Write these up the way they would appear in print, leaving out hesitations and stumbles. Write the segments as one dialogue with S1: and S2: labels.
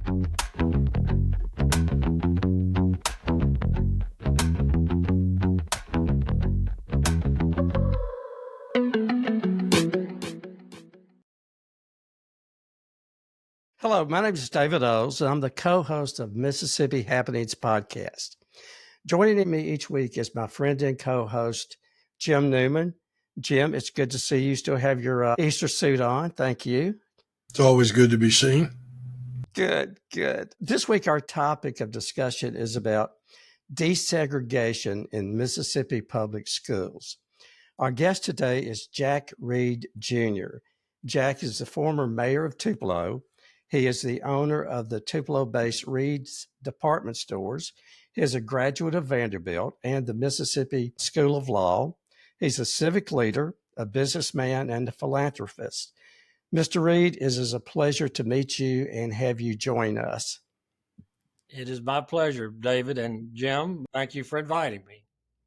S1: Hello, my name is David Oles, and I'm the co-host of Mississippi Happenings podcast. Joining me each week is my friend and co-host, Jim Newman. Jim, it's good to see you still have your Easter suit on. Thank you.
S2: It's always good to be seen.
S1: Good. This week, our topic of discussion is about desegregation in Mississippi public schools. Our guest today is Jack Reed Jr. Jack is the former mayor of Tupelo. He is the owner of the Tupelo-based Reed's Department Stores. He is a graduate of Vanderbilt and the Mississippi School of Law. He's a civic leader, a businessman, and a philanthropist. Mr. Reed, it is a pleasure to meet you and have you join us.
S3: It is my pleasure, David and Jim. Thank you for inviting me.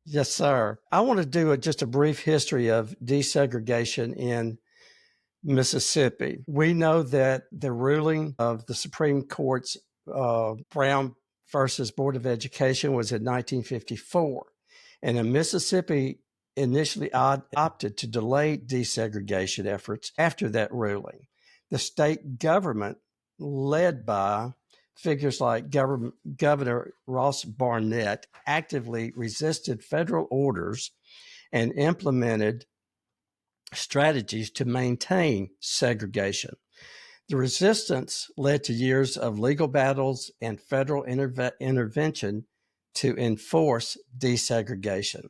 S1: Yes, sir. I want to do just a brief history of desegregation in Mississippi. We know that the ruling of the Supreme Court's Brown versus Board of Education was in 1954. And in Mississippi initially opted to delay desegregation efforts after that ruling. The state government, led by figures like Governor Ross Barnett, actively resisted federal orders and implemented strategies to maintain segregation. The resistance led to years of legal battles and federal intervention to enforce desegregation.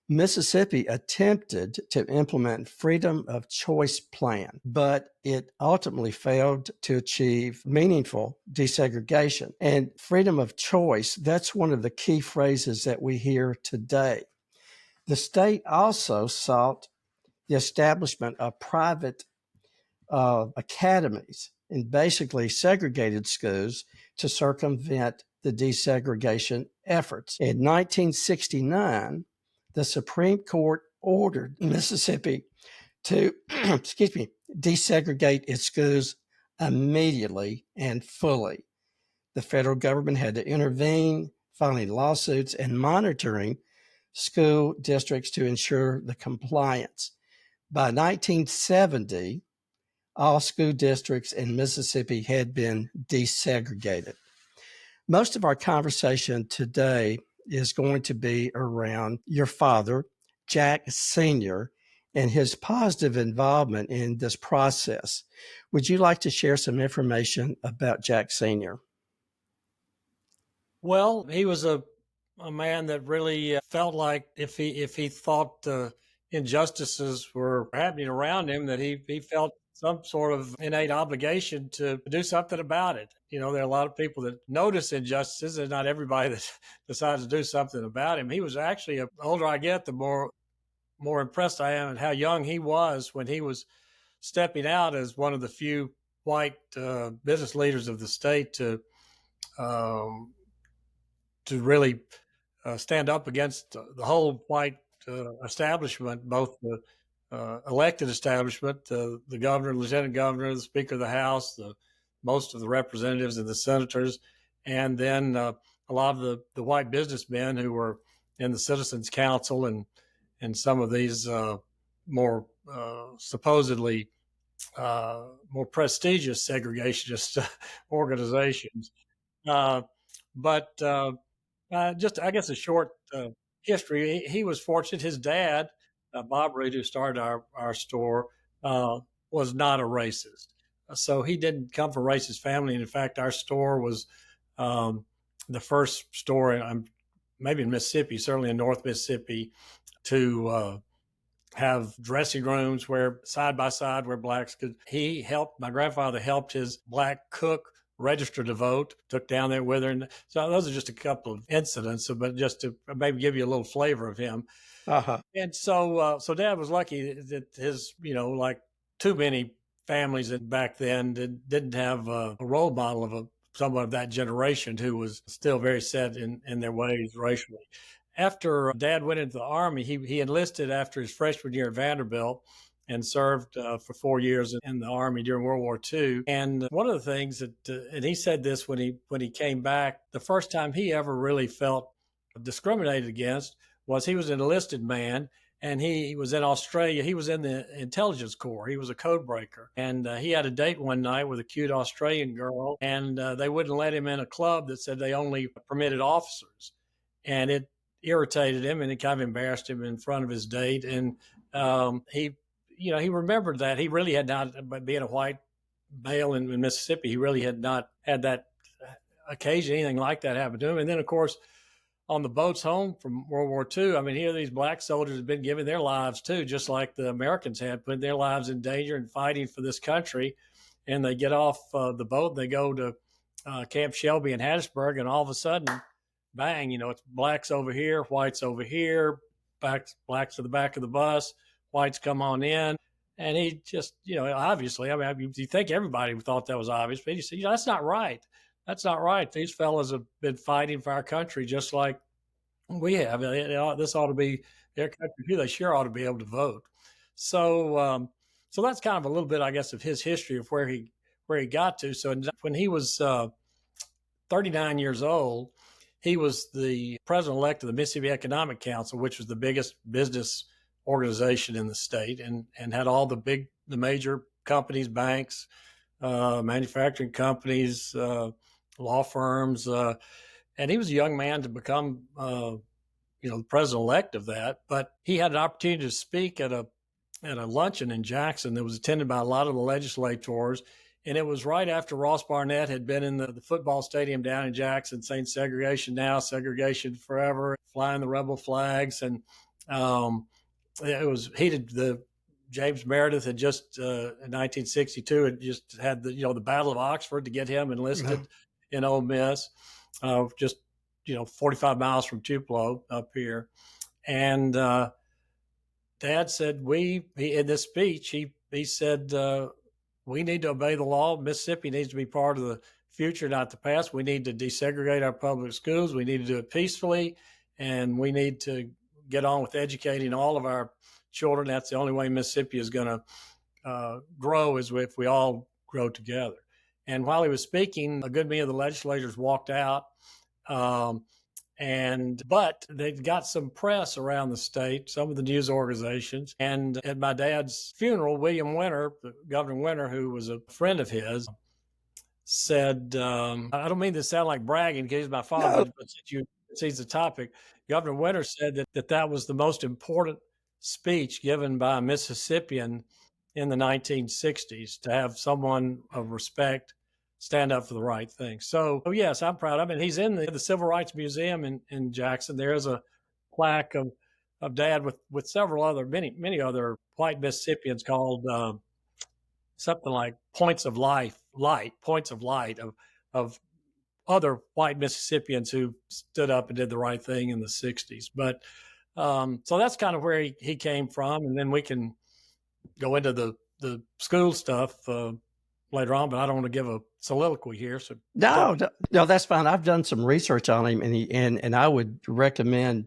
S1: Mississippi attempted to implement freedom of choice plan, but it ultimately failed to achieve meaningful desegregation. And freedom of choice, that's one of the key phrases that we hear today. The state also sought the establishment of private academies and basically segregated schools to circumvent the desegregation efforts. In 1969, the Supreme Court ordered Mississippi to, desegregate its schools immediately and fully. The federal government had to intervene, filing lawsuits and monitoring school districts to ensure the compliance. By 1970, all school districts in Mississippi had been desegregated. Most of our conversation today is going to be around your father, Jack Sr., and his positive involvement in this process. Would you like to share some information about Jack Sr.?
S3: Well, he was a man that really felt like if he thought injustices were happening around him, that he felt some sort of innate obligation to do something about it. You know, there are a lot of people that notice injustices, and not everybody that decides to do something about him. He was actually, the older I get, the more impressed I am at how young he was when he was stepping out as one of the few white business leaders of the state to really stand up against the whole white establishment, both the elected establishment, the governor, lieutenant governor, the speaker of the House, most of the representatives and the senators, and then a lot of the white businessmen who were in the Citizens Council and some of these more supposedly more prestigious segregationist organizations. But just, I guess, a short history. He was fortunate. His dad, Bob Reed, who started our store, was not a racist. So he didn't come from a racist family. And in fact, our store was the first store, maybe in Mississippi, certainly in North Mississippi, to have dressing rooms where side by side where blacks could. My grandfather helped his black cook register to vote, took down there with her. And so those are just a couple of incidents, but just to maybe give you a little flavor of him.
S1: Uh-huh.
S3: And so Dad was lucky that his, like too many families back then didn't have a role model of someone of that generation who was still very set in their ways racially. After Dad went into the Army, he enlisted after his freshman year at Vanderbilt and served for 4 years in the Army during World War II. And one of the things that, and he said this when he came back, the first time he ever really felt discriminated against was he was an enlisted man, and he was in Australia. He was in the intelligence corps. He was a code breaker. And he had a date one night with a cute Australian girl, and they wouldn't let him in a club that said they only permitted officers. And it irritated him, and it kind of embarrassed him in front of his date. And he remembered that he really had not, by being a white male in Mississippi, he really had not had that occasion, anything like that happen to him. And then, of course, on the boats home from World War II, I mean, here these black soldiers have been giving their lives too, just like the Americans had, putting their lives in danger and fighting for this country. And they get off the boat, they go to Camp Shelby in Hattiesburg, and all of a sudden, bang, it's blacks over here, whites over here, blacks to the back of the bus, whites come on in. And he just, obviously, I mean, you think everybody thought that was obvious, but he said, that's not right. That's not right. These fellas have been fighting for our country just like we have. This ought to be their country too. They sure ought to be able to vote. So, so that's kind of a little bit, I guess, of his history of where he got to. So when he was 39 years old, he was the president-elect of the Mississippi Economic Council, which was the biggest business organization in the state, and had all the major companies, banks, manufacturing companies, law firms, and he was a young man to become, the president-elect of that. But he had an opportunity to speak at a luncheon in Jackson that was attended by a lot of the legislators, and it was right after Ross Barnett had been in the football stadium down in Jackson saying segregation now, segregation forever, flying the rebel flags, and it was heated. James Meredith had just in 1962 had just had the Battle of Oxford to get him enlisted in Ole Miss, just 45 miles from Tupelo up here. And Dad said in this speech he said we need to obey the law. Mississippi needs to be part of the future, not the past. We need to desegregate our public schools. We need to do it peacefully, and we need to get on with educating all of our children. That's the only way Mississippi is going to grow, is if we all grow together. And while he was speaking, a good many of the legislators walked out, but they got some press around the state, some of the news organizations. And at my dad's funeral, William Winter, Governor Winter, who was a friend of his, said, I don't mean to sound like bragging because he's my father, but since he's the topic, Governor Winter said that was the most important speech given by a Mississippian in the 1960s, to have someone of respect stand up for the right thing. So yes, I'm proud of him. He's in the Civil Rights Museum in Jackson. There is a plaque of Dad with several other, many other white Mississippians, called something like points of light of other white Mississippians who stood up and did the right thing in the 60s. But so that's kind of where he came from. And then we can go into the school stuff later on, but I don't want to give a soliloquy here. So
S1: no, that's fine. I've done some research on him, and I would recommend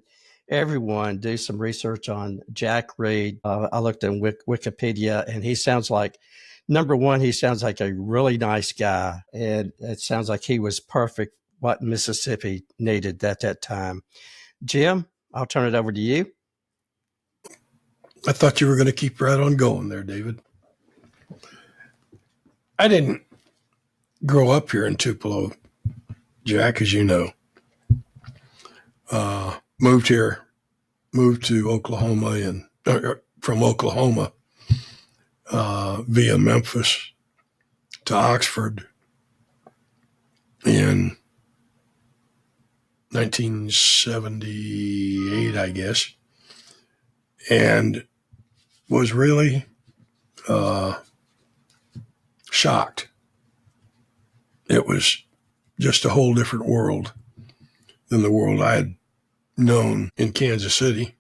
S1: everyone do some research on Jack Reed. I looked in Wikipedia, and he sounds like, number one, he sounds like a really nice guy, and it sounds like he was perfect what Mississippi needed at that time. Jim, I'll turn it over to you.
S2: I thought you were going to keep right on going there, David. I didn't grow up here in Tupelo, Jack, as you know. Moved to Oklahoma, and from Oklahoma via Memphis to Oxford in 1978, I guess, and was really shocked. It was just a whole different world than the world I had known in Kansas City.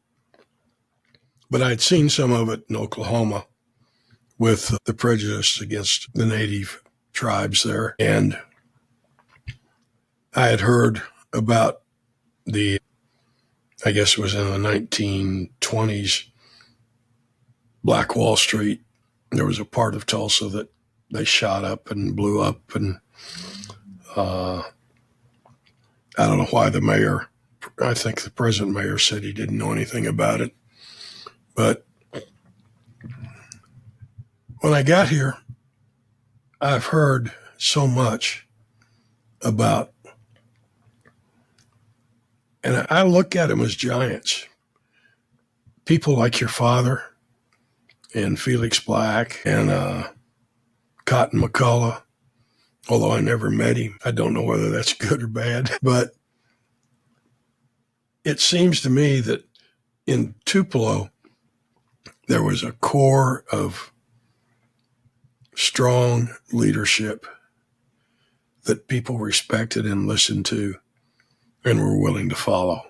S2: But I'd seen some of it in Oklahoma with the prejudice against the native tribes there. And I had heard about I guess it was in the 1920s, Black Wall Street. There was a part of Tulsa that they shot up and blew up, and I don't know why the mayor, I think the present mayor said he didn't know anything about it. But when I got here, I've heard so much about, and I look at them as giants. People like your father and Felix Black and Cotton McCullough, although I never met him. I don't know whether that's good or bad, but it seems to me that in Tupelo, there was a core of strong leadership that people respected and listened to and were willing to follow.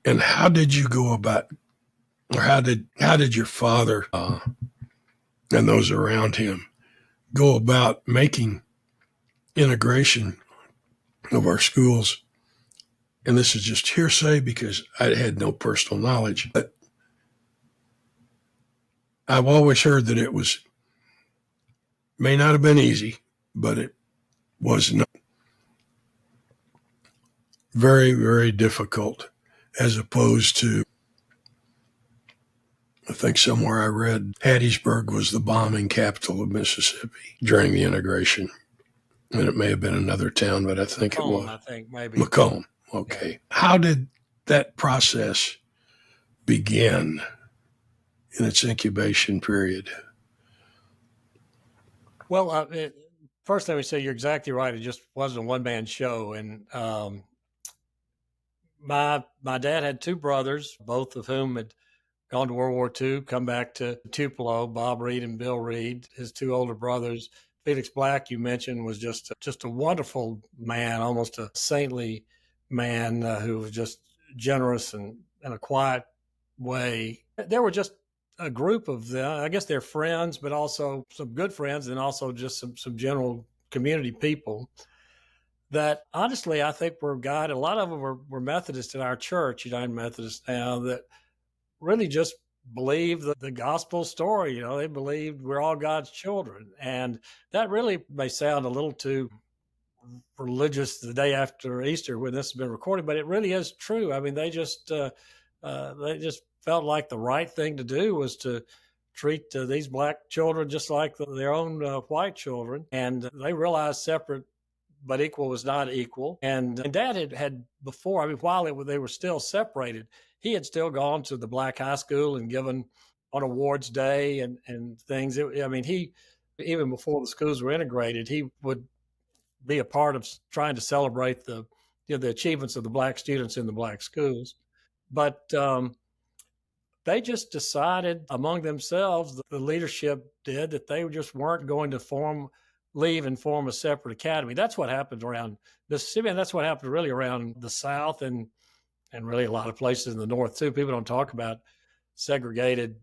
S2: And how did you go about, or how did your father and those around him go about making integration of our schools? And this is just hearsay because I had no personal knowledge, but I've always heard that it may not have been easy, but it was not very, very difficult, as opposed to, I think somewhere I read Hattiesburg was the bombing capital of Mississippi during the integration. And it may have been another town, but I think it was.
S3: I think maybe.
S2: Macomb. Okay. Yeah. How did that process begin in its incubation period?
S3: Well, first let me say you're exactly right. It just wasn't a one-man show. And my dad had two brothers, both of whom had gone to World War II, come back to Tupelo, Bob Reed and Bill Reed, his two older brothers. Felix Black, you mentioned, was just a wonderful man, almost a saintly man who was just generous and in a quiet way. There were just a group of them. I guess they're friends, but also some good friends, and also just some general community people that honestly I think were guided. A lot of them were Methodists in our church, United Methodist now, that really just believed the gospel story. They believed we're all God's children. And that really may sound a little too religious the day after Easter when this has been recorded, but it really is true. I mean, they just felt like the right thing to do was to treat these black children just like their own white children. And they realized separate but equal was not equal. And Dad had before, I mean, while they were still separated, he had still gone to the black high school and given on awards day and things. He, even before the schools were integrated, he would be a part of trying to celebrate the achievements of the black students in the black schools. But they just decided among themselves, the leadership did, that they just weren't going to leave and form a separate academy. That's what happened around Mississippi, and that's what happened really around the South and really a lot of places in the North too. People don't talk about segregated,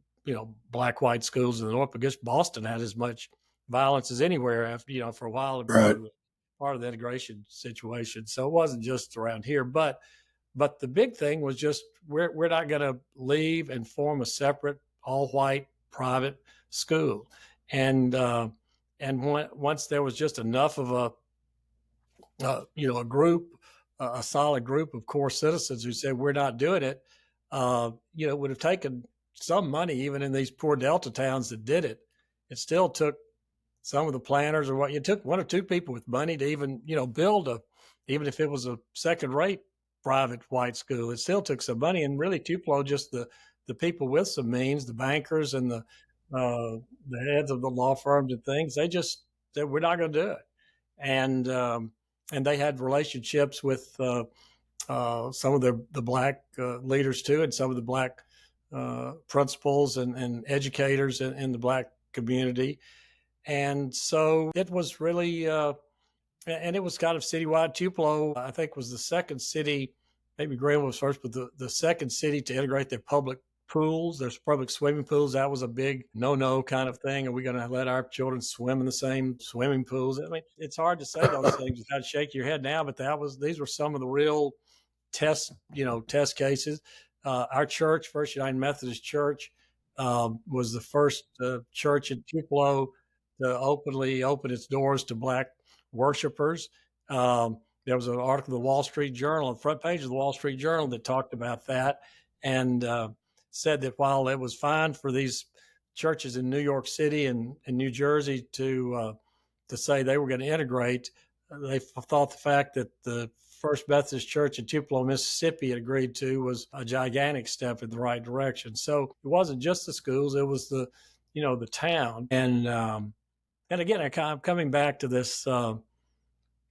S3: black, white schools in the North, because Boston had as much violence as anywhere after, for a while,
S2: Right.
S3: part of the integration situation. So it wasn't just around here, but the big thing was just we're not going to leave and form a separate all-white private school. And once there was just enough of a group, a solid group of core citizens who said we're not doing it, it would have taken some money even in these poor Delta towns that did it. It still took some of the planners it took one or two people with money to even build even if it was a second-rate private white school. It still took some money, and really Tupelo, just the people with some means, the bankers and the heads of the law firms and things, they just said we're not going to do it. And they had relationships with some of the black leaders too, and some of the black principals and educators in the black community. And so it was really, and it was kind of citywide. Tupelo, I think, was the second city, maybe Greenville was first, but the second city to integrate their public pools. There's public swimming pools. That was a big no kind of thing. Are we going to let our children swim in the same swimming pools? I mean, it's hard to say those things without to shake your head now, but these were some of the real test cases. Our church, First United Methodist Church, was the first church in Tupelo to openly open its doors to black worshipers. There was an article in the Wall Street Journal, on the front page of the Wall Street Journal, that talked about that, and said that while it was fine for these churches in New York City and New Jersey to say they were going to integrate, they thought the fact that the First Methodist Church in Tupelo, Mississippi had agreed to was a gigantic step in the right direction. So it wasn't just the schools; it was the town. And again, I'm coming back to this, the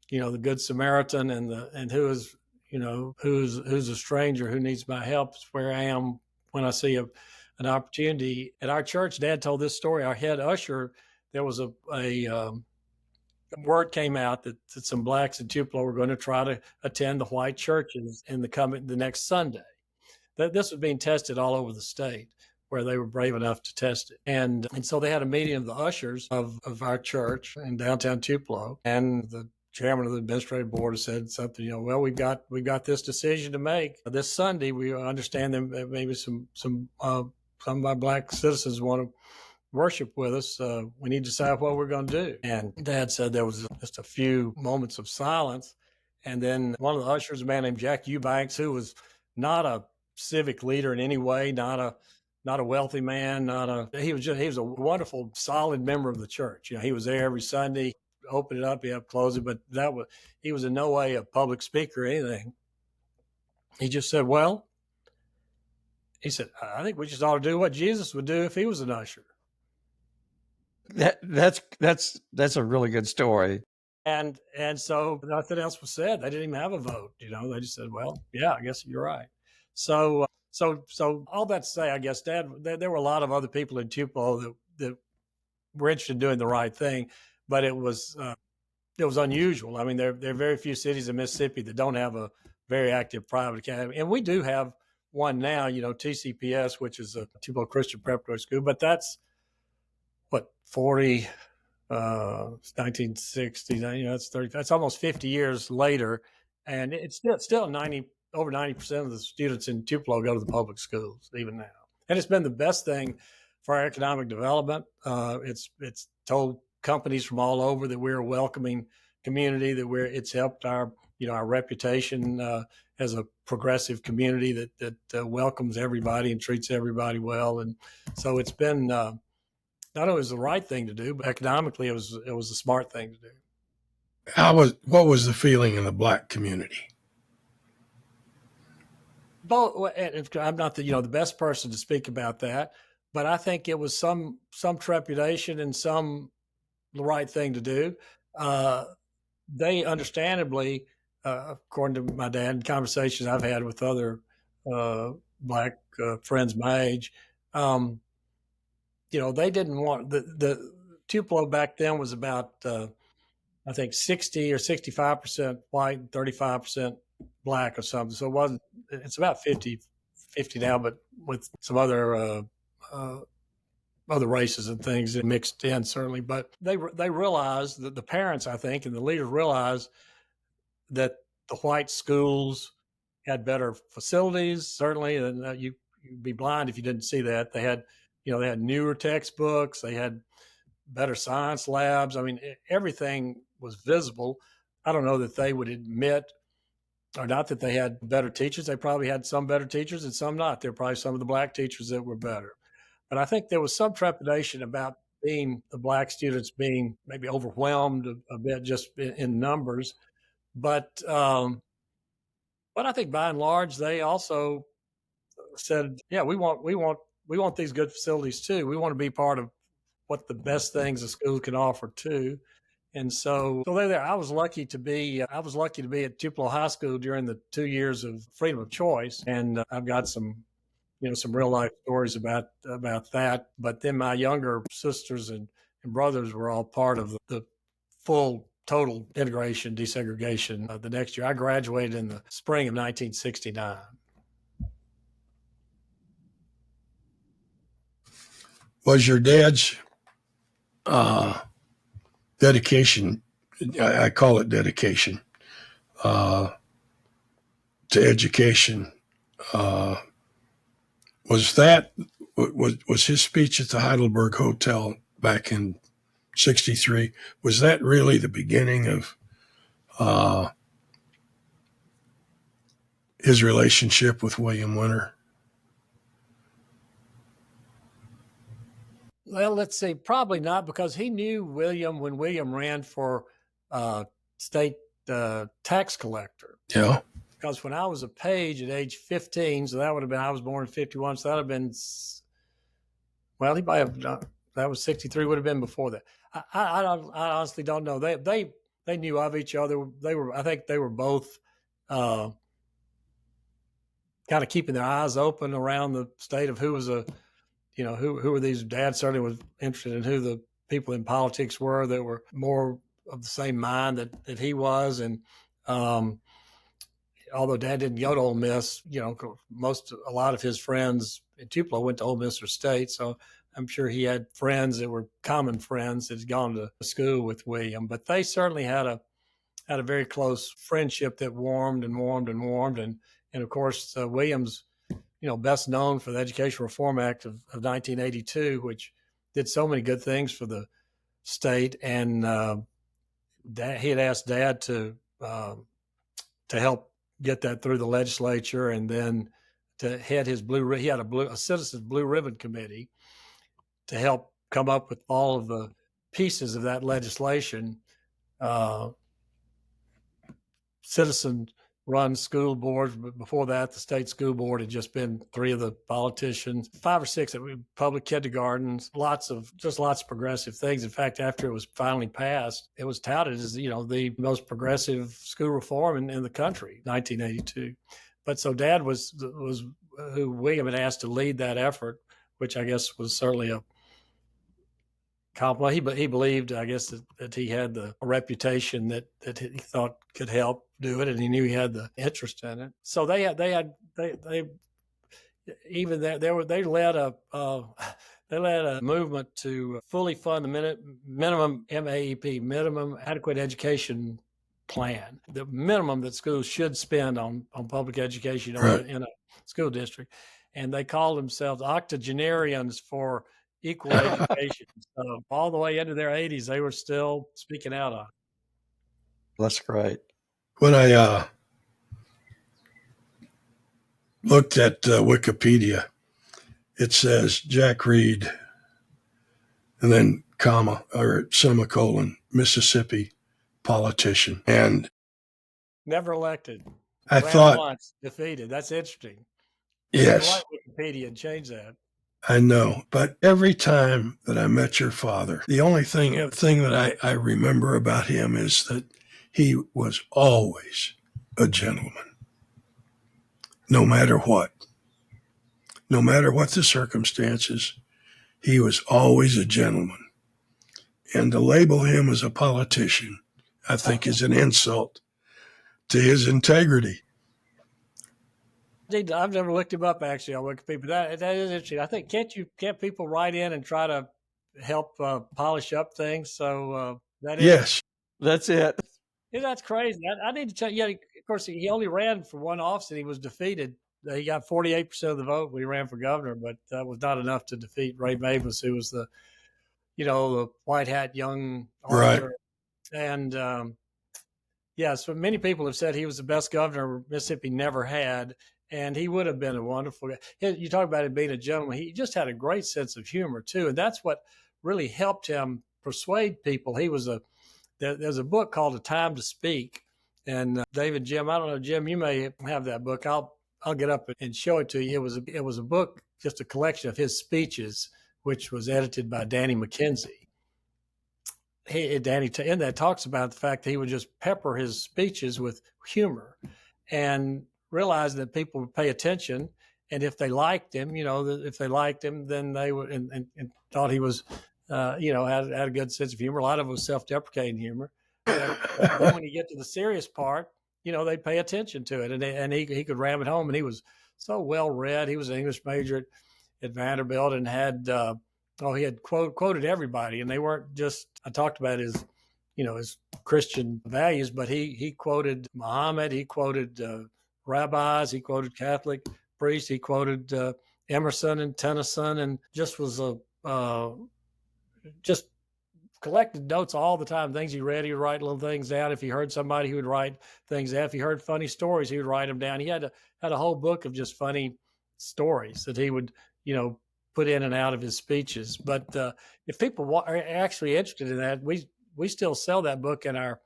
S3: Good Samaritan and who is, who's a stranger who needs my help. It's where I am when I see an opportunity. At our church, Dad told this story. Our head usher, there was a word came out that some blacks in Tupelo were going to try to attend the white churches the next Sunday. This was being tested all over the state, where they were brave enough to test it. And so they had a meeting of the ushers of our church in downtown Tupelo, and the chairman of the administrative board said something, well, we've got this decision to make this Sunday. We understand that maybe some of our black citizens want to worship with us. We need to decide what we're going to do. And Dad said there was just a few moments of silence. And then one of the ushers, a man named Jack Eubanks, who was not a civic leader in any way, not a wealthy man, he was a wonderful, solid member of the church. He was there every Sunday, open it up, close it, but he was in no way a public speaker or anything. He just said, I think we just ought to do what Jesus would do if he was an usher.
S1: That's a really good story.
S3: And so nothing else was said. They didn't even have a vote. They just said, well, yeah, I guess you're right. So all that to say, I guess, Dad, there were a lot of other people in Tupelo that were interested in doing the right thing, but it was unusual. I mean, there are very few cities in Mississippi that don't have a very active private academy, and we do have one now. TCPS, which is a Tupelo Christian Preparatory School, but that's 1960. That's 30. That's almost 50 years later, and it's still over 90% of the students in Tupelo go to the public schools even now. And it's been the best thing for our economic development. It's told companies from all over that we're a welcoming community, that it's helped our reputation as a progressive community that welcomes everybody and treats everybody well. And so it's been not only was the right thing to do, but economically it was a smart thing to do.
S2: What was the feeling in the black community?
S3: I'm not the best person to speak about that, but I think it was some trepidation and some the right thing to do. They understandably, according to my dad and conversations I've had with other black friends my age, they didn't want the Tupelo back then was about I think 60 or 65% white and 35% black or something. So it's about 50 now, but with some other races and things mixed in, certainly. But they realized that the parents, I think, and the leaders realized that the white schools had better facilities, certainly, and you'd be blind if you didn't see that. They had newer textbooks, they had better science labs. I mean, everything was visible. I don't know that they would admit, or not that they had better teachers. They probably had some better teachers and some not. There were probably some of the black teachers that were better. But I think there was some trepidation about the black students being maybe overwhelmed a bit just in numbers. But I think by and large, they also said, yeah, we want these good facilities too. We want to be part of what the best things the school can offer too. And so there. I was lucky to be at Tupelo High School during the 2 years of freedom of choice, and I've got some real life stories about that. But then my younger sisters and brothers were all part of the full total integration, desegregation. The next year, I graduated in the spring of 1969.
S2: Was your dad's dedication, I call it dedication, to education, Was his speech at the Heidelberg Hotel back in '63? Was that really the beginning of his relationship with William Winter?
S3: Well, let's see, probably not, because he knew William when William ran for state tax collector.
S2: Yeah.
S3: Because when I was a page at age 15, so that would have been, I was born in 51, so that would have been, well, he might have, that was 63, would have been before that. I honestly don't know. They knew of each other. I think they were both kind of keeping their eyes open around the state of who was who were these. Dad certainly was interested in who the people in politics were that were more of the same mind that he was. And although Dad didn't go to Ole Miss, a lot of his friends in Tupelo went to Ole Miss or State. So I'm sure he had friends that were common friends that had gone to school with William. But they certainly had a very close friendship that warmed and warmed and warmed. And of course, William's best known for the Education Reform Act of 1982, which did so many good things for the state. And he had asked Dad to help get that through the legislature, and then to head his he had a Citizens Blue Ribbon Committee to help come up with all of the pieces of that legislation. Citizen-run school boards, but before that, the state school board had just been 3 of the politicians, 5 or 6 that were public kindergartens, lots of progressive things. In fact, after it was finally passed, it was touted as the most progressive school reform in the country, 1982. But so Dad was who William had asked to lead that effort, which I guess was certainly a compliment. He believed, I guess, that he had the reputation that he thought could help do it, and he knew he had the interest in it. So they led a movement to fully fund the minimum MAEP, minimum adequate education plan, the minimum that schools should spend on public education in a school district. And they called themselves octogenarians for equal education. So all the way into their 80s, they were still speaking out on it.
S1: That's great.
S2: When I looked at Wikipedia, it says Jack Reed, and then comma or semicolon, Mississippi politician, and
S3: never elected.
S2: I thought
S3: once, defeated. That's interesting.
S2: Yes,
S3: Wikipedia and change that.
S2: I know, but every time that I met your father, the only thing that I remember about him is that he was always a gentleman, no matter what. No matter what the circumstances, he was always a gentleman. And to label him as a politician, I think, is an insult to his integrity.
S3: I've never looked him up actually on Wikipedia, but that is interesting. I think can't people write in and try to help polish up things? So
S2: yes,
S1: that's it.
S3: Yeah, that's crazy. I need to check. Yeah, of course, he only ran for one office and he was defeated. He got 48% of the vote when he ran for governor, but that was not enough to defeat Ray Mavis, who was the white hat young author. Right. And so many people have said he was the best governor Mississippi never had. And he would have been a wonderful guy. You talk about him being a gentleman. He just had a great sense of humor, too. And that's what really helped him persuade people. There's a book called A Time to Speak. And Jim, I don't know, Jim, you may have that book. I'll get up and show it to you. It was a book, just a collection of his speeches, which was edited by Danny McKenzie. Danny in that talks about the fact that he would just pepper his speeches with humor and realized that people would pay attention, and if they liked him, then they would and thought he was, had a good sense of humor. A lot of it was self-deprecating humor. But then when you get to the serious part, they pay attention to it, and he could ram it home. And he was so well read. He was an English major at Vanderbilt, and had he had quoted everybody, and they weren't just. I talked about his Christian values, but he quoted Muhammad, he quoted rabbis, he quoted Catholic priests, he quoted Emerson and Tennyson, and just was just collected notes all the time. Things he read, he would write little things down. If he heard somebody, he would write things down. If he heard funny stories, he would write them down. He had a whole book of just funny stories that he would, put in and out of his speeches. But if people are actually interested in that, we still sell that book in our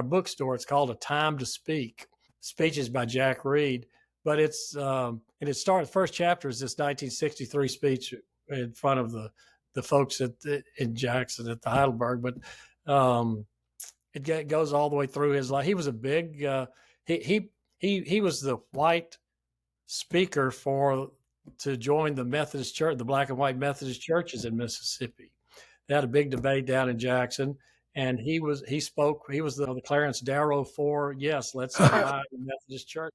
S3: bookstore. It's called A Time to Speak, Speeches by Jack Reed. But it's and it started. The first chapter is this 1963 speech in front of the folks in Jackson at the Heidelberg, but it goes all the way through his life. He was a big he was the white speaker to join the Methodist Church, the black and white Methodist churches in Mississippi. They had a big debate down in Jackson, and he was the Clarence Darrow for yes, let's divide the Methodist Church.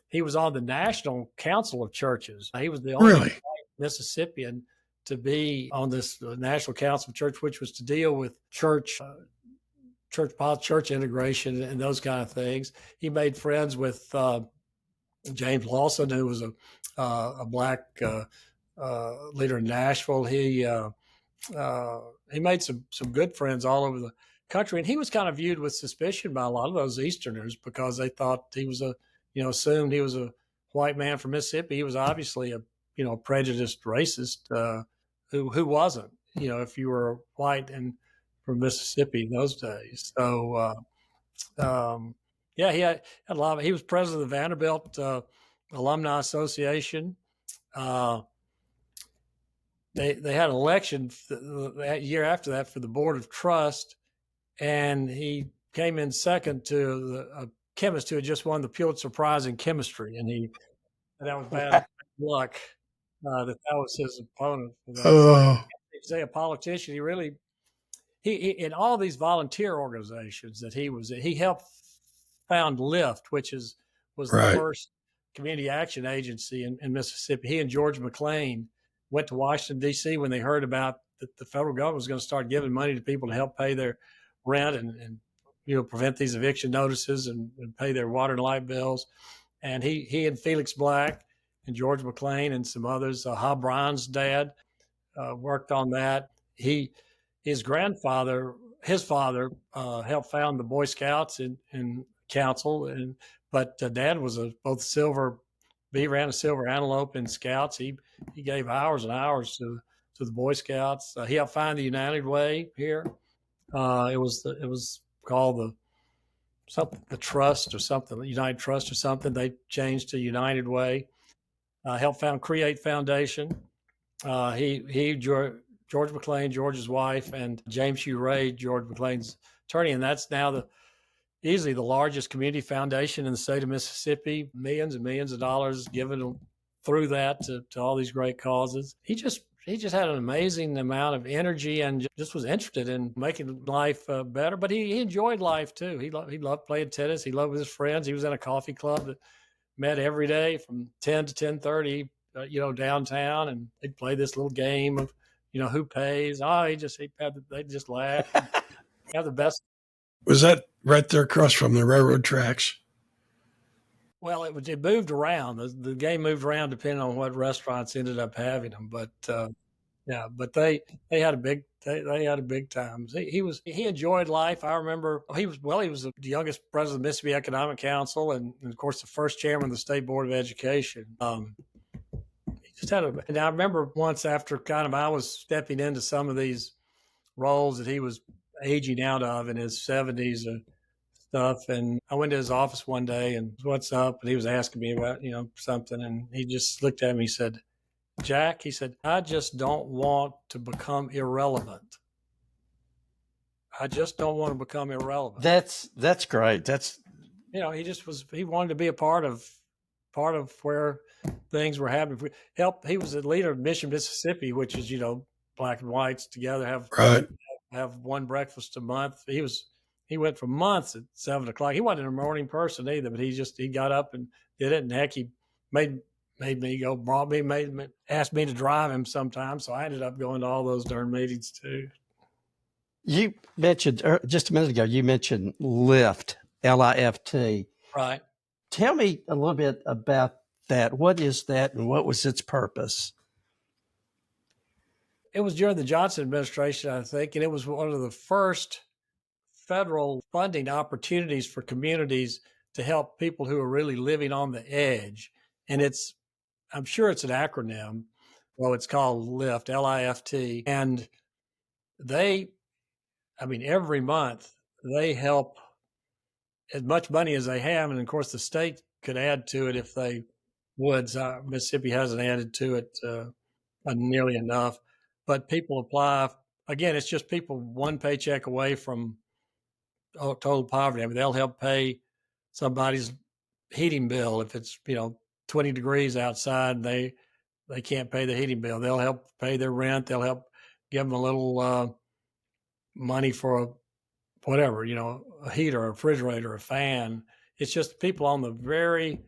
S3: He was on the National Council of Churches. He was the only white Mississippian to be on this National Council of Church, which was to deal with church integration and those kind of things. He made friends with James Lawson, who was a black leader in Nashville. He made some good friends all over the country, and he was kind of viewed with suspicion by a lot of those Easterners because they thought he was assumed he was a white man from Mississippi. He was obviously a prejudiced racist who wasn't, if you were white and from Mississippi in those days. So, he had a lot he was president of the Vanderbilt Alumni Association. They had an election that year after that for the Board of Trust, and he came in second to a chemist who had just won the Pulitzer Prize in chemistry, and that was bad luck. That was his opponent. Say a politician. He in all these volunteer organizations that he helped found LIFT, which was the first community action agency in Mississippi. He and George McLean went to Washington, D.C. when they heard about that the federal government was going to start giving money to people to help pay their rent and prevent these eviction notices and pay their water and light bills. And he and Felix Black and George McLean and some others, Hob Bryan's dad, worked on that. His father helped found the Boy Scouts in Council, but Dad was he ran a silver antelope in Scouts. He gave hours and hours to the Boy Scouts. He helped find the United Way here. It was called the Trust or something, United Trust or something. They changed to United Way. Helped found Create Foundation. George McLean, George's wife, and James Hugh Ray, George McLean's attorney, and that's now easily the largest community foundation in the state of Mississippi. Millions and millions of dollars given through that to all these great causes. He just had an amazing amount of energy and just was interested in making life better. But he enjoyed life too. He loved playing tennis. He loved his friends. He was in a coffee club that met every day from 10 to 10:30, downtown, and they'd play this little game of, who pays. They just laugh. Have the best.
S2: Was that right there across from the railroad tracks?
S3: Well, it moved around. The game moved around depending on what restaurants ended up having them. But but they had a big time. He enjoyed life. I remember he was the youngest president of the Mississippi Economic Council and of course the first chairman of the State Board of Education. And I remember once after I was stepping into some of these roles that he was aging out of in his 70s and stuff. And I went to his office one day and what's up? And he was asking me about, something. And he just looked at me, he said, Jack, he said, I just don't want to become irrelevant. I just don't want to become irrelevant.
S1: That's great. That's,
S3: he wanted to be a part of where things were happening. He was the leader of Mission, Mississippi, which is, black and whites together have one breakfast a month. He went for months at 7 o'clock. He wasn't a morning person either, but he got up and did it. And heck, he made me go, asked me to drive him sometimes. So I ended up going to all those darn meetings too.
S1: You mentioned just a minute ago, LIFT, LIFT.
S3: Right.
S1: Tell me a little bit about that? What is that, and what was its purpose?
S3: It was during the Johnson administration, I think, and it was one of the first federal funding opportunities for communities to help people who are really living on the edge. And I'm sure it's an acronym. Well, it's called LIFT, LIFT. And every month they help as much money as they have. And of course, the state could add to it if they would. Mississippi hasn't added to it nearly enough. But people apply. Again, it's just people one paycheck away from total poverty. I mean, they'll help pay somebody's heating bill if it's 20 degrees outside and they can't pay the heating bill. They'll help pay their rent. They'll help give them a little money for whatever, a heater, a refrigerator, a fan. It's just people on the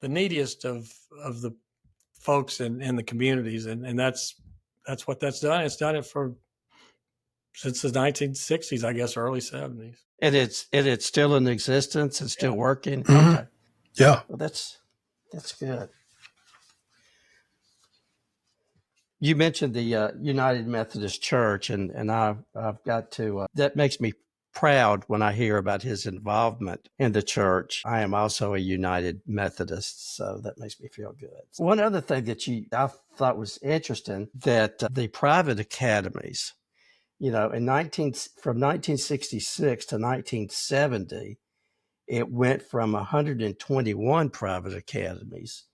S3: neediest of the folks in the communities, and that's what that's done. It's done it since the 1960s, I guess, early 70s.
S1: And it's still in existence. It's still working.
S2: Mm-hmm.
S1: Okay.
S2: Yeah.
S1: Well, that's good. You mentioned the United Methodist Church, and I've got to. That makes me proud when I hear about his involvement in the church. I am also a United Methodist, so that makes me feel good. One other thing that I thought was interesting, that the private academies, from 1966 to 1970, it went from 121 private academies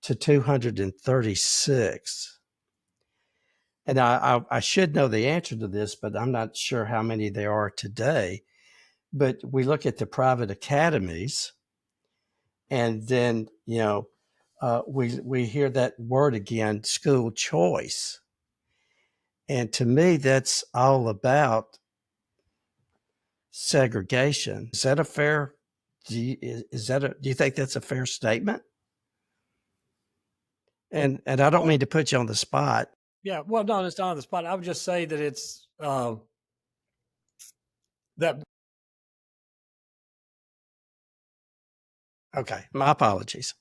S1: to 236. And I should know the answer to this, but I'm not sure how many there are today. But we look at the private academies, and then we hear that word again, school choice. And to me, that's all about segregation. Is that a fair? Do you think that's a fair statement? And I don't mean to put you on the spot.
S3: Yeah, well, no, it's not on the spot. I would just say that it's that.
S1: Okay, my apologies.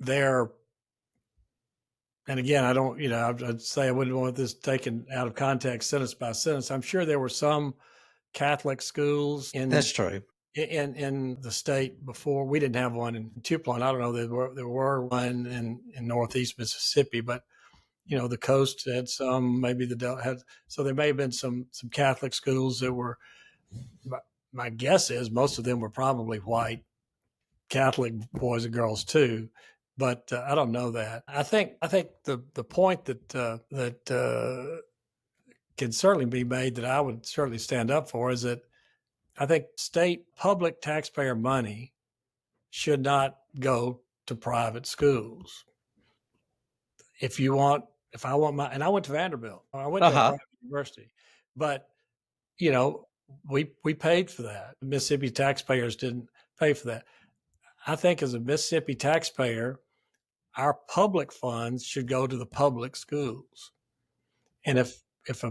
S3: They're And again, I don't, I'd say I wouldn't want this taken out of context, sentence by sentence. I'm sure there were some Catholic schools
S1: That's true.
S3: in the state before. We didn't have one in Tupelo. I don't know, there were one in Northeast Mississippi, but the coast had some. Maybe the Delta had. So there may have been some Catholic schools that were. My guess is most of them were probably white Catholic boys and girls too, but I don't know that. I think the point that can certainly be made, that I would certainly stand up for, is that I think state public taxpayer money should not go to private schools. If I want and I went to Vanderbilt. I went to a private university, but we paid for that. Mississippi taxpayers didn't pay for that. I think as a Mississippi taxpayer, our public funds should go to the public schools. And if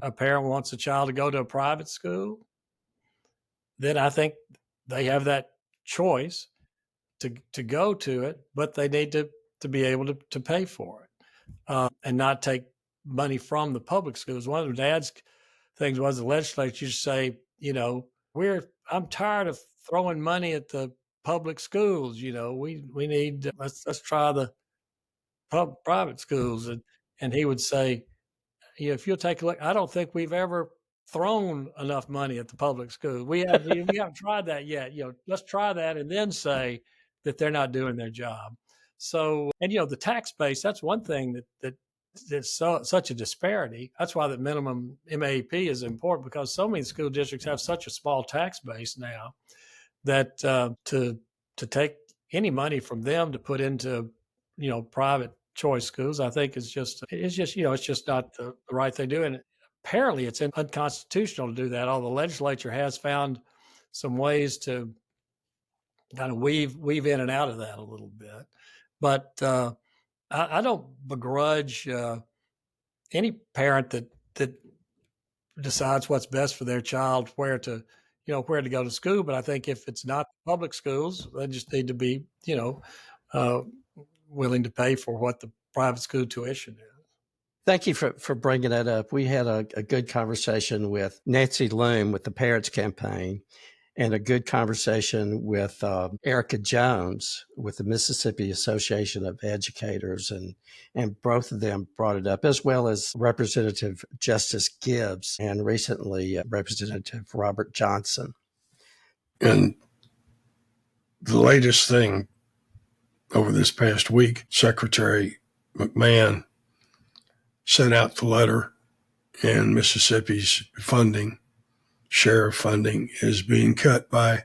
S3: a parent wants a child to go to a private school, then I think they have that choice to go to it, but they need to be able to pay for it and not take money from the public schools. One of the dad's things was the legislature used to say, I'm tired of throwing money at the public schools. We need let's try the private schools, and he would say, if you'll take a look, I don't think we've ever thrown enough money at the public schools. We haven't tried that yet. Let's try that and then say that they're not doing their job. So, and the tax base, that's one thing that's such a disparity. That's why the minimum MAP is important, because so many school districts have such a small tax base now that to take any money from them to put into private choice schools, I think it's just not the right thing to do. And apparently it's unconstitutional to do that. Although the legislature has found some ways to kind of weave in and out of that a little bit. But I don't begrudge any parent that decides what's best for their child, where to go to school. But I think if it's not public schools, they just need to be uh, willing to pay for what the private school tuition is.
S1: Thank you for bringing that up. We had a good conversation with Nancy Loom with the Parents Campaign, and a good conversation with Erica Jones with the Mississippi Association of Educators, and both of them brought it up, as well as Representative Justice Gibbs and recently Representative Robert Johnson.
S2: And the latest thing over this past week, Secretary McMahon sent out the letter, and Mississippi's share of funding is being cut by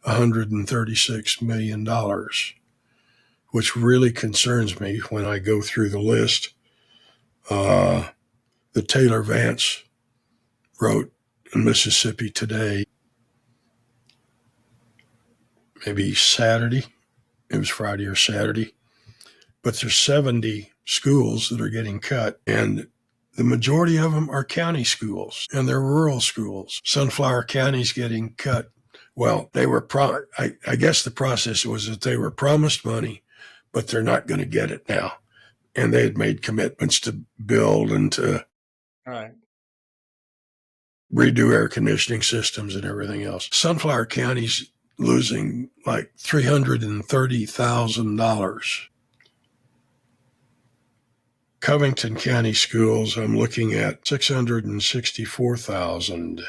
S2: $136 million, which really concerns me when I go through the list. The Taylor Vance wrote in Mississippi Today, maybe Saturday. It was Friday or Saturday. But there's 70 schools that are getting cut, and the majority of them are county schools, and they're rural schools. Sunflower County's getting cut. Well, they were I guess the process was that they were promised money, but they're not going to get it now. And they had made commitments to build and to redo air conditioning systems and everything else. Sunflower County's losing like $330,000. Covington County Schools, I'm looking at $664,000.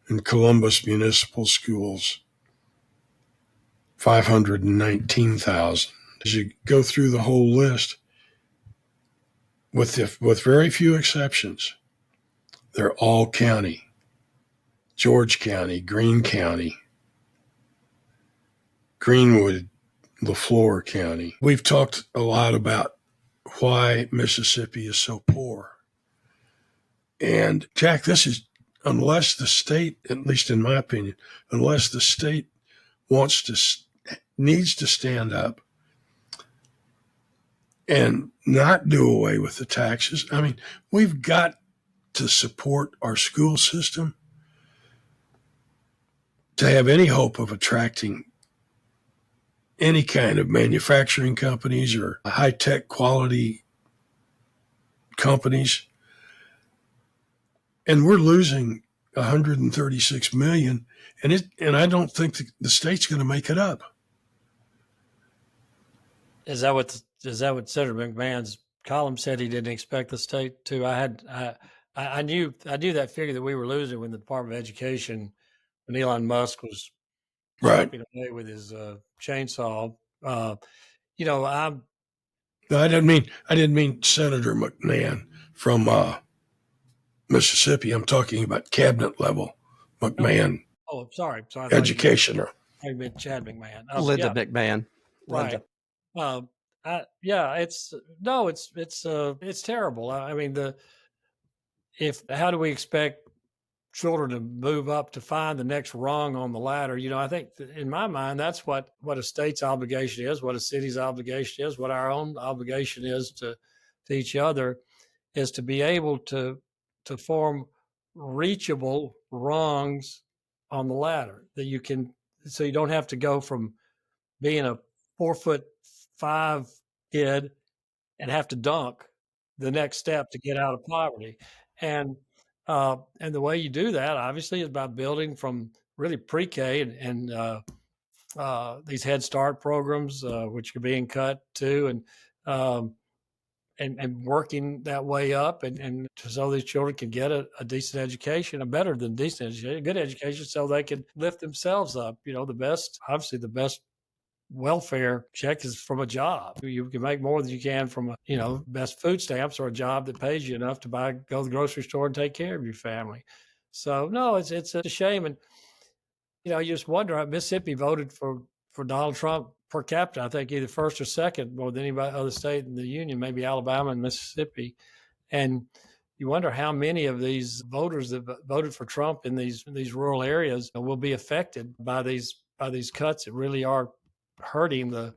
S2: And Columbus Municipal Schools, $519,000. As you go through the whole list, with very few exceptions, they're all county. George County, Greene County, Greenwood, LaFleur County. We've talked a lot about why Mississippi is so poor. And Jack, this is, unless the state, at least in my opinion, unless the state needs to stand up and not do away with the taxes. I mean, we've got to support our school system to have any hope of attracting any kind of manufacturing companies or high-tech quality companies. And we're losing $136 million, and I don't think the state's going to make it up.
S3: Is that what Senator McMahon's column said? He didn't expect the state to. I knew that figure that we were losing when the Department of Education, when Elon Musk was chopping away with his chainsaw. I
S2: didn't mean Senator McMahon from Mississippi. I'm talking about cabinet level McMahon.
S3: Oh, sorry.
S2: Education.
S3: I meant Chad McMahon.
S1: Linda McMahon.
S3: Right. It's terrible. I mean, how do we expect children to move up to find the next rung on the ladder? I think in my mind, that's what a state's obligation is, what a city's obligation is, what our own obligation is to each other, is to be able to form reachable rungs on the ladder that you can, so you don't have to go from being a 4'5" kid and have to dunk the next step to get out of poverty. And the way you do that, obviously, is by building from really pre-K and these Head Start programs, which are being cut too, and working that way up, and so these children can get a decent education, a better than decent education, a good education, so they can lift themselves up. The best welfare check is from a job. You can make more than you can from best food stamps or a job that pays you enough to go to the grocery store and take care of your family. So no, it's a shame. And you just wonder, Mississippi voted for Donald Trump per capita, I think either first or second more than any other state in the union, maybe Alabama and Mississippi. And you wonder how many of these voters that voted for Trump in these rural areas will be affected by these cuts that really are hurting the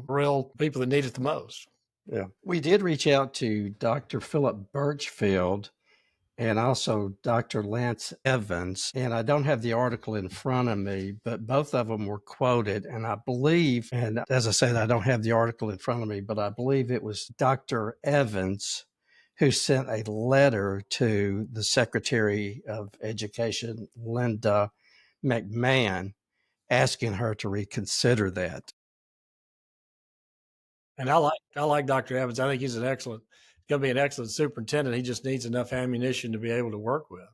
S3: real people that need it the most.
S1: Yeah. We did reach out to Dr. Philip Birchfield and also Dr. Lance Evans. And I don't have the article in front of me, but both of them were quoted. And I believe, and as I said, I don't have the article in front of me, but I believe it was Dr. Evans who sent a letter to the Secretary of Education, Linda McMahon, asking her to reconsider that.
S3: And I like Dr. Evans. I think he's going to be an excellent superintendent. He just needs enough ammunition to be able to work with.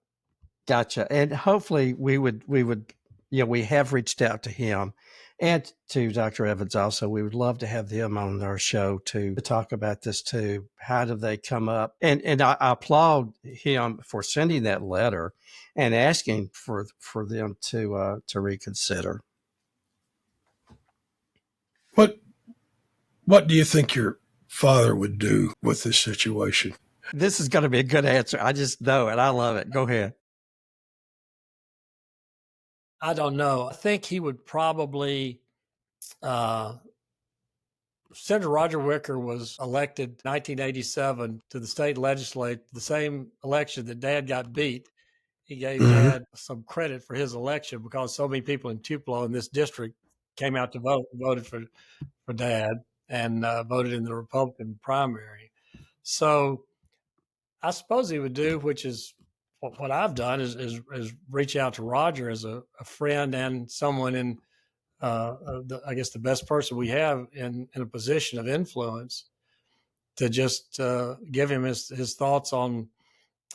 S1: Gotcha. And hopefully we would, we have reached out to him and to Dr. Evans also. We would love to have them on our show to talk about this too. How do they come up? And I applaud him for sending that letter and asking for them to reconsider.
S2: What do you think your father would do with this situation?
S1: This is going to be a good answer. I just know it. I love it. Go ahead.
S3: I don't know. I think he would probably, Senator Roger Wicker was elected in 1987 to the state legislature, the same election that Dad got beat. He gave Dad some credit for his election because so many people in Tupelo in this district came out to voted for Dad and voted in the Republican primary. So I suppose he would do, which is what I've done, is reach out to Roger as a friend and someone in, I guess, the best person we have in a position of influence to just give him his thoughts on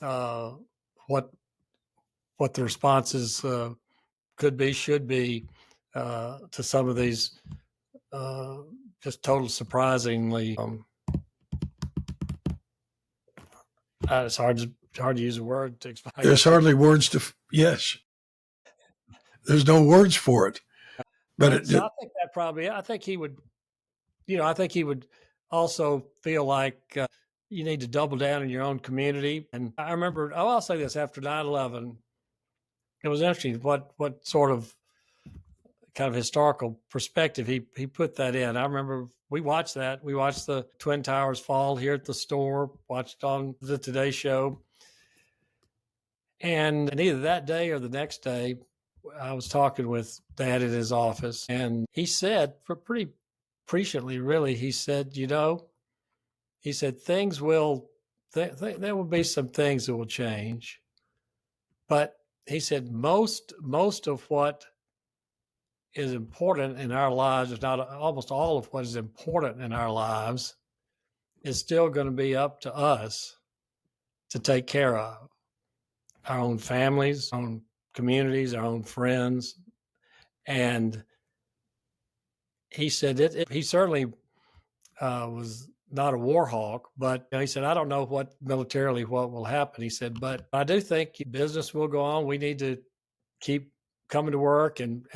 S3: what the responses could be, should be to some of these just total surprisingly. It's hard to use a word to explain.
S2: There's hardly words to, yes. There's no words for it. But
S3: I think that probably, I think he would, I think he would also feel like you need to double down in your own community. And I remember, I'll say this, after 9/11, it was interesting what sort of kind of historical perspective he put that in. I remember we watched that. We watched the Twin Towers fall here at the store, watched on the Today Show. And either that day or the next day, I was talking with Dad in his office, and he said, for pretty presciently, really, he said, things will, there will be some things that will change. But he said, most of what is important in our lives, if not almost all of what is important in our lives, is still going to be up to us to take care of. Our own families, our own communities, our own friends. And he said he certainly was not a war hawk, but he said, I don't know what will happen. He said, but I do think business will go on. We need to keep coming to work and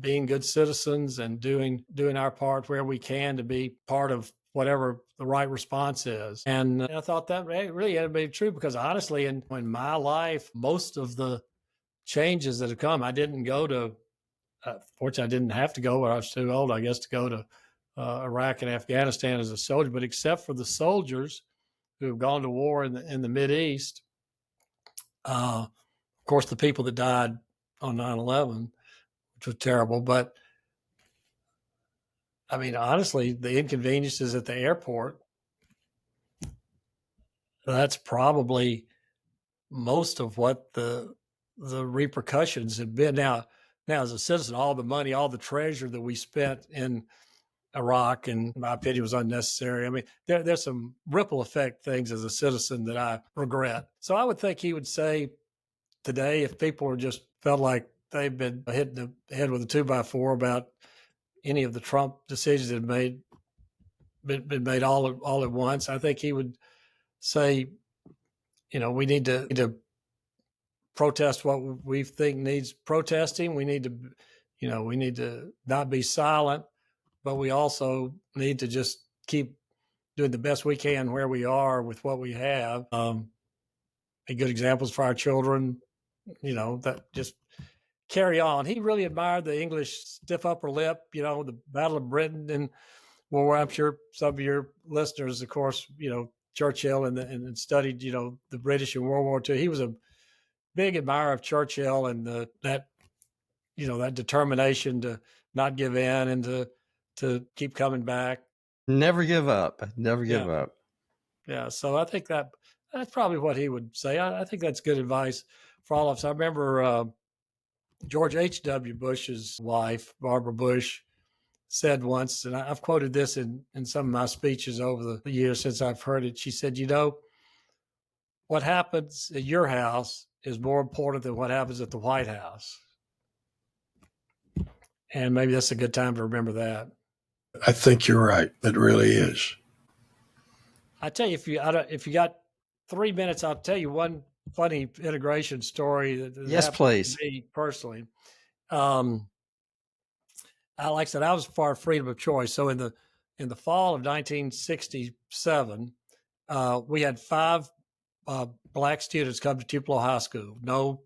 S3: being good citizens and doing our part where we can to be part of whatever the right response is. And I thought that really had to be true because honestly, in my life, most of the changes that have come, I didn't go to, fortunately, I didn't have to go, but I was too old, I guess, to go to Iraq and Afghanistan as a soldier. But except for the soldiers who have gone to war in the Mideast, of course, the people that died on 9/11, which was terrible. But I mean, honestly, the inconveniences at the airport, that's probably most of what the repercussions have been. Now, as a citizen, all the money, all the treasure that we spent in Iraq, in my opinion, was unnecessary. I mean, there's some ripple effect things as a citizen that I regret. So I would think he would say today, if people were just felt like they've been hit in the head with a 2x4 about any of the Trump decisions that have been made all at once, I think he would say, we need to protest what we think needs protesting. We need to not be silent, but we also need to just keep doing the best we can where we are with what we have. Be good examples for our children, that just carry on. He really admired the English stiff upper lip, the Battle of Britain and World War. I'm sure some of your listeners, of course, Churchill and studied, the British in World War II. He was a big admirer of Churchill and that determination to not give in and to keep coming back.
S1: Never give up. Never give up.
S3: Yeah. So I think that's probably what he would say. I think that's good advice for all of us. I remember George H.W. Bush's wife, Barbara Bush, said once, and I've quoted this in some of my speeches over the years since I've heard it. She said, what happens at your house is more important than what happens at the White House. And maybe that's a good time to remember that.
S2: I think you're right. It really is.
S3: I tell you, if you got 3 minutes, I'll tell you one funny integration story that
S1: yes, please.
S3: To me personally. Like I said, I was for freedom of choice. So in the fall of 1967, we had 5 black students come to Tupelo High School. No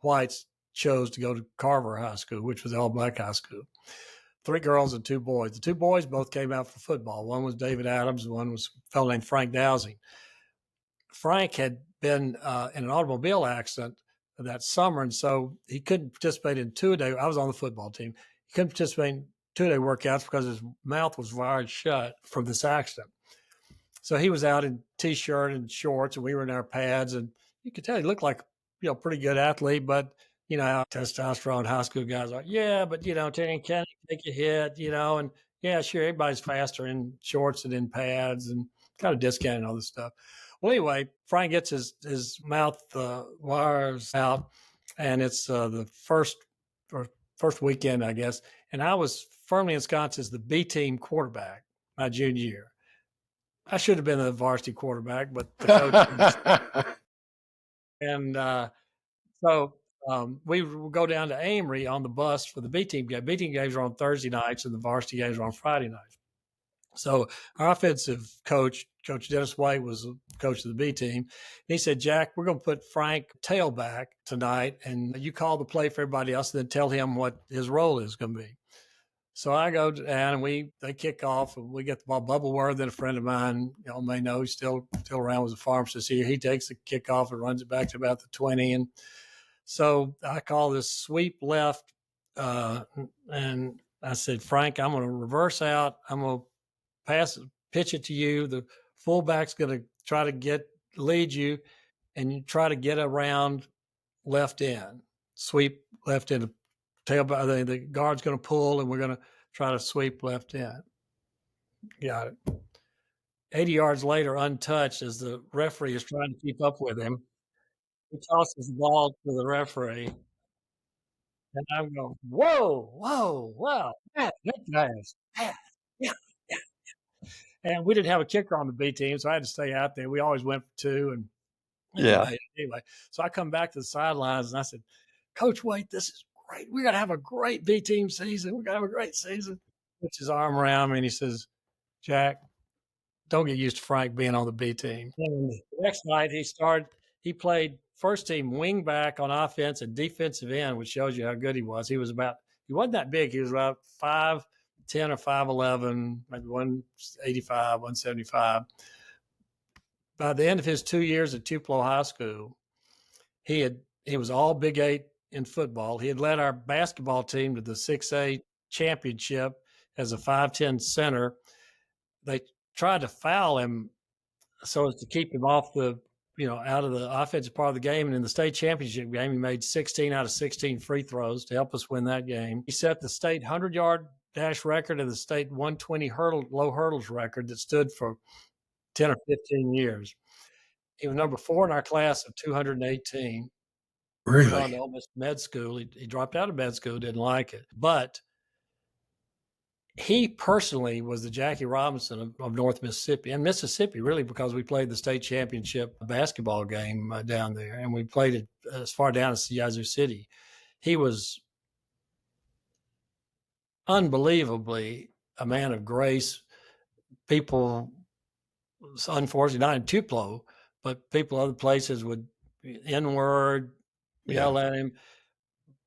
S3: whites chose to go to Carver High School, which was all black high school. 3 girls and 2 boys. The 2 boys both came out for football. One was David Adams. One was a fellow named Frank Dowsing. Frank had been in an automobile accident that summer, and so he couldn't participate in 2-a-day. I was on the football team. He couldn't participate in 2-a-day workouts because his mouth was wired shut from this accident. So he was out in T-shirt and shorts, and we were in our pads, and you could tell he looked like pretty good athlete, but how testosterone high school guys are. Yeah, but Terry can take a hit, and yeah, sure, everybody's faster in shorts and in pads, and kind of discounting all this stuff. Well, anyway, Frank gets his mouth wires out, and it's the first weekend, I guess, and I was firmly ensconced as the B team quarterback my junior year. I should have been the varsity quarterback, but the coach. And so we would go down to Amory on the bus for the B team game. B team games are on Thursday nights, and the varsity games are on Friday nights. So our offensive coach, Coach Dennis White, was the coach of the B team. And he said, Jack, we're going to put Frank tailback tonight, and you call the play for everybody else, and then tell him what his role is going to be. So I go down, and they kick off, and we get the ball. Bubba Worthen, a friend of mine, y'all may know, he's still around, was a pharmacist here. He takes the kickoff and runs it back to about the 20. And so I call this sweep left, and I said, Frank, I'm going to reverse out. I'm going to pitch it to you. The fullback's going to try to lead you, and you try to get around left end, sweep left end. The guard's going to pull, and we're going to try to sweep left end. Got it. 80 yards later, untouched, as the referee is trying to keep up with him, he tosses the ball to the referee. And I'm going, whoa, wow, that guy's fast. Yeah. And we didn't have a kicker on the B team, so I had to stay out there. We always went for 2. And anyway, so I come back to the sidelines, and I said, Coach Waite, this is great. We're going to have a great B team season. We're going to have a great season. Puts his arm around me, and he says, Jack, don't get used to Frank being on the B team. And the next night, he played first team wing back on offense and defensive end, which shows you how good he was. He wasn't that big. He was about 5'10" or 5'11", maybe 185, 175. By the end of his 2 years at Tupelo High School, he was all Big 8 in football. He had led our basketball team to the 6A championship as a 5'10" center. They tried to foul him so as to keep him off out of the offensive part of the game. And in the state championship game, he made 16 out of 16 free throws to help us win that game. He set the state 100-yard dash record and the state 120 low hurdles record that stood for 10 or 15 years. He was number 4 in our class of 218.
S2: Really?
S3: He went on to Ole Miss med school. He dropped out of med school, didn't like it. But he personally was the Jackie Robinson of North Mississippi, and Mississippi, really, because we played the state championship basketball game down there, and we played it as far down as Yazoo City. He was unbelievably a man of grace. People unfortunately not in Tupelo, but people other places would N-word, yell at him.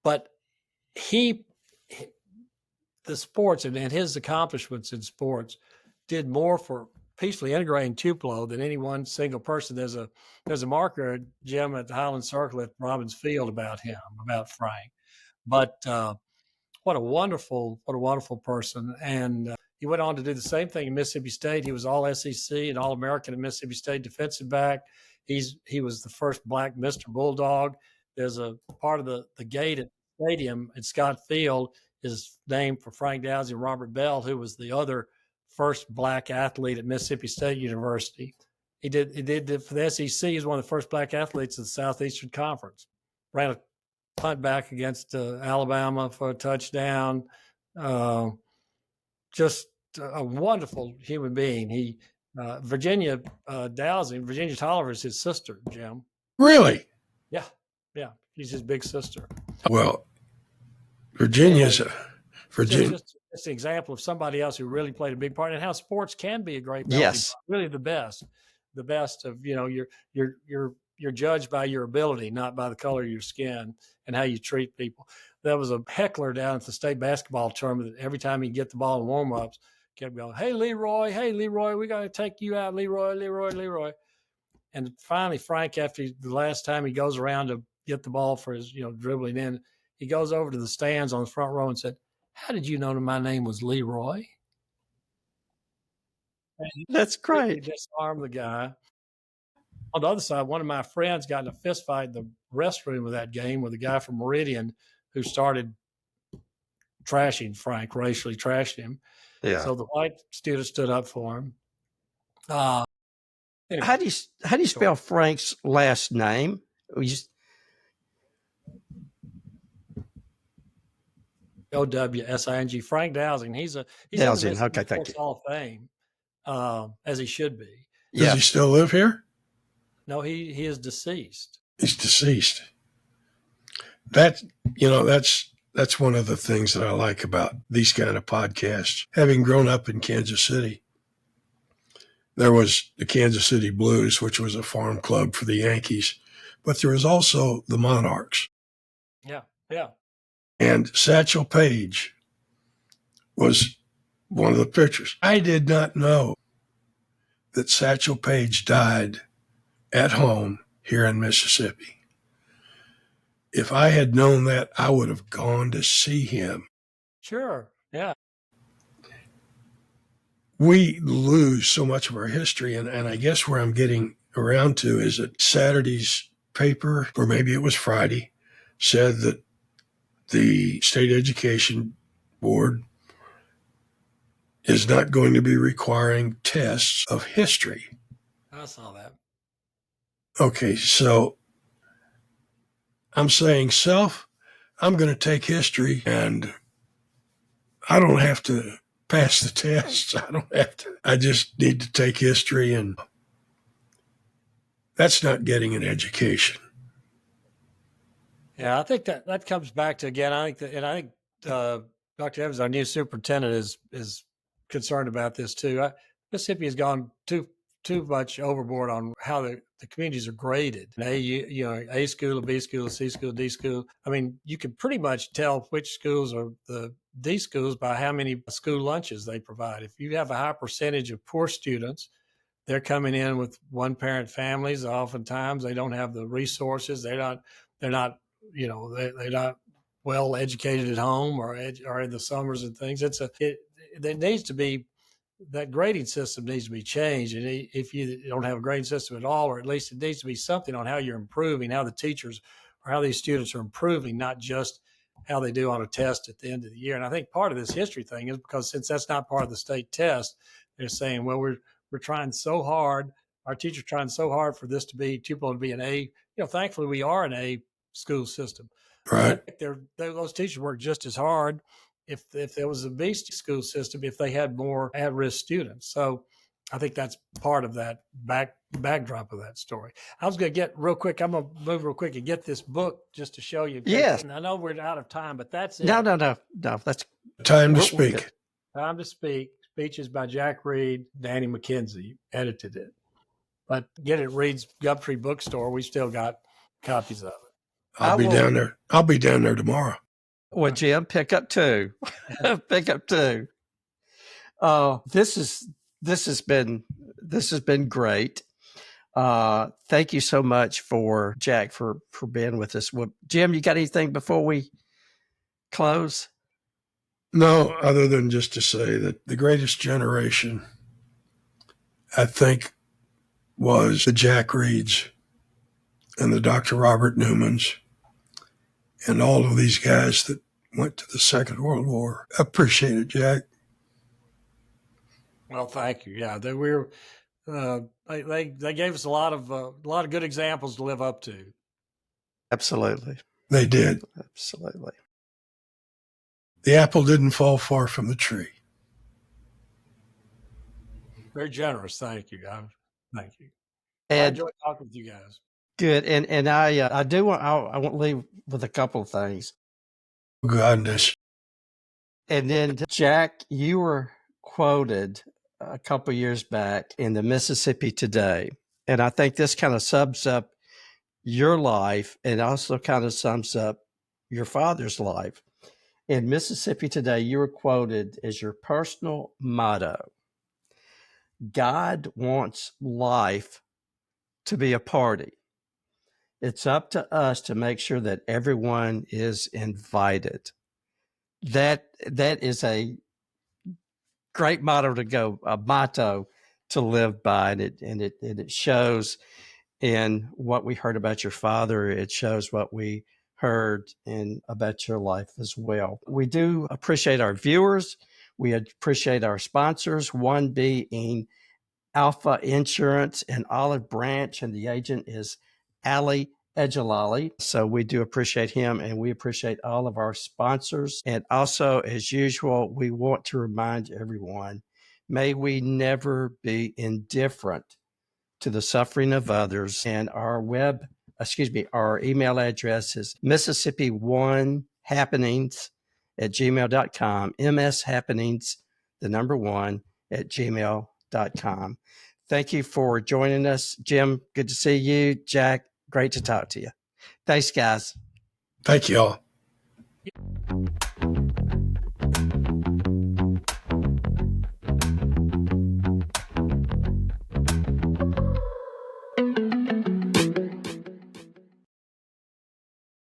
S3: But the sports and his accomplishments in sports did more for peacefully integrating Tupelo than any one single person. There's a marker, Jim, at the Highland Circle at Robbins Field about him, about Frank. But what a wonderful person. And he went on to do the same thing in Mississippi State. He was all SEC and all American at Mississippi State defensive back. He was the first black Mr. Bulldog. There's a part of the gate at the stadium at Scott Field is named for Frank Dowsey and Robert Bell, who was the other first black athlete at Mississippi State University. He did for the SEC. He was one of the first black athletes in the Southeastern Conference. Ran a punt back against Alabama for a touchdown. Just a wonderful human being. Virginia Dowsing, Virginia Tolliver is his sister, Jim.
S2: Really?
S3: Yeah. She's his big sister.
S2: Well, Virginia's Virginia.
S3: Just an example of somebody else who really played a big part in how sports can be a great melting pot. Really the best of, you're judged by your ability, not by the color of your skin and how you treat people. There was a heckler down at the state basketball tournament that every time he'd get the ball in warm-ups, kept going, hey, Leroy, we got to take you out, Leroy. And finally, Frank, after the last time he goes around to get the ball for his, dribbling in, he goes over to the stands on the front row and said, how did you know that my name was Leroy?
S1: That's great.
S3: He disarmed the guy. On the other side, one of my friends got in a fist fight in the restroom of that game with a guy from Meridian who started trashing Frank, racially trashed him.
S1: Yeah.
S3: So the white student stood up for him.
S1: Anyway. How do you spell Frank's last name?
S3: O-W-S-I-N-G. Frank Dowsing. He's
S1: Dowsing. Okay, thank you.
S3: Hall of Fame, as he should be.
S2: Does he still live here?
S3: No, he is deceased.
S2: He's deceased. That's one of the things that I like about these kind of podcasts. Having grown up in Kansas City, there was the Kansas City Blues, which was a farm club for the Yankees, but there was also the Monarchs.
S3: Yeah.
S2: And Satchel Paige was one of the pitchers. I did not know that Satchel Paige died at home here in Mississippi. If I had known that, I would have gone to see him.
S3: Sure, yeah.
S2: We lose so much of our history, and I guess where I'm getting around to is that Saturday's paper, or maybe it was Friday, said that the state education board is not going to be requiring tests of history.
S3: I saw that.
S2: Okay, so I'm saying, I'm going to take history and I don't have to pass the tests. I just need to take history, and that's not getting an education.
S3: Yeah, I think that comes back to, again, I think Dr. Evans, our new superintendent, is concerned about this too. Mississippi has gone too much overboard on how the communities are graded. A school, a B school, a C school, a D school. I mean, you can pretty much tell which schools are the D schools by how many school lunches they provide. If you have a high percentage of poor students, they're coming in with one-parent families. Oftentimes, they don't have the resources. They're not well educated at home or in the summers and things. There needs to be, that grading system needs to be changed. And if you don't have a grading system at all, or at least it needs to be something on how you're improving, how the teachers or how these students are improving, not just how they do on a test at the end of the year. And I think part of this history thing is because since that's not part of the state test, they're saying, well, we're trying so hard, our teachers trying so hard for this to be Tupelo to be an A. Thankfully we are an A school system.
S2: Right.
S3: Those teachers work just as hard if there was a B school system, if they had more at-risk students. So I think that's part of that backdrop of that story. I was going to get real quick. I'm going to move real quick and get this book just to show you.
S1: Yes.
S3: And I know we're out of time, but that's it.
S1: No. That's
S2: time to speak.
S3: Time to speak. speeches by Jack Reed. Danny McKenzie edited it. But get it, Reed's Gumtree Bookstore. We still got copies of it.
S2: I'll be down there. I'll be down there tomorrow.
S1: Well, Jim, pick up two. Pick up two. This has been great. Thank you so much for Jack for being with us. Well, Jim, you got anything before we close?
S2: No, other than just to say that the greatest generation, I think, was the Jack Reeds and the Dr. Robert Newmans and all of these guys that went to the Second World War. I appreciate it, Jack.
S3: Well, thank you. Yeah, they gave us a lot of good examples to live up to.
S1: Absolutely.
S2: They did.
S1: Absolutely.
S2: The apple didn't fall far from the tree.
S3: Very generous. Thank you. Thank you.
S1: And
S3: I enjoyed talking with you guys.
S1: Good. And I do want, I want to leave with a couple of things.
S2: Goodness.
S1: And then, Jack, you were quoted a couple years back in the Mississippi Today. And I think this kind of sums up your life and also kind of sums up your father's life. In Mississippi Today, you were quoted as your personal motto: God wants life to be a party. It's up to us to make sure that everyone is invited. That is a great motto to live by, and it shows in what we heard about your father. It shows what we heard about your life as well. We do appreciate our viewers. We appreciate our sponsors, one being Alpha Insurance and Olive Branch, and the agent is Ali Ejalali. So we do appreciate him, and we appreciate all of our sponsors. And also, as usual, we want to remind everyone, may we never be indifferent to the suffering of others. And our email address is Mississippi1happenings@gmail.com, mshappenings, the number 1, @gmail.com. Thank you for joining us. Jim, good to see you. Jack, great to talk to you. Thanks, guys.
S2: Thank you all.